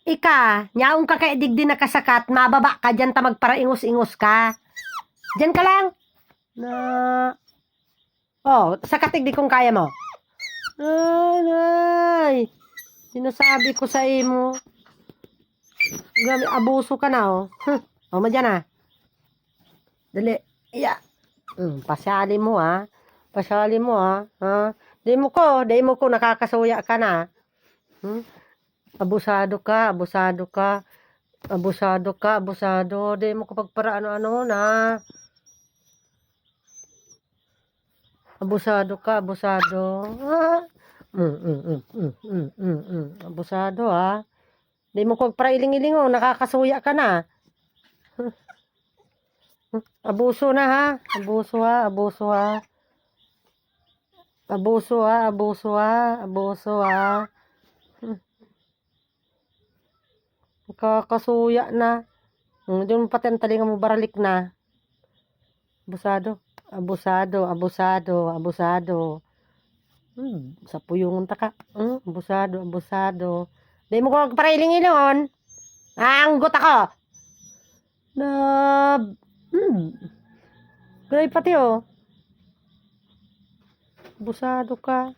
Ika, nyaong ka kay digdi na kasakat, mababa ka dyan ta magparaingos-ingos ka. Dyan ka lang. Na, oh, sakatig di kung kaya mo. Ay, sinasabi ko sa imo. Grabe, abuso ka na, oh. Oh, madyan ah. Dali, iya. Pasyali mo, ah. Pasyali mo, ah. Ha? Di mo ko, nakakasuya ka na. Abusado ka, abusado ka. Abusado ka, abusado. Di mo kapag para ano-ano na. Abusado ka, abusado. Ah. Abusado, ah. Di mo kapag para iling-iling, oh. Nakakasuya ka na. Abuso na, ha. Abuso, ha. Abuso, ha. Abuso, ha. Abuso, ha. Abuso, ha. Nakakasuya na. Doon pati ang talinga mo baralik na. Abusado. Abusado, abusado, abusado. Sa puyungon ta ka. Abusado, abusado. Di mo ko magparailing-ilingon. Anggot ako. Na, Gray pati oh. Abusado ka.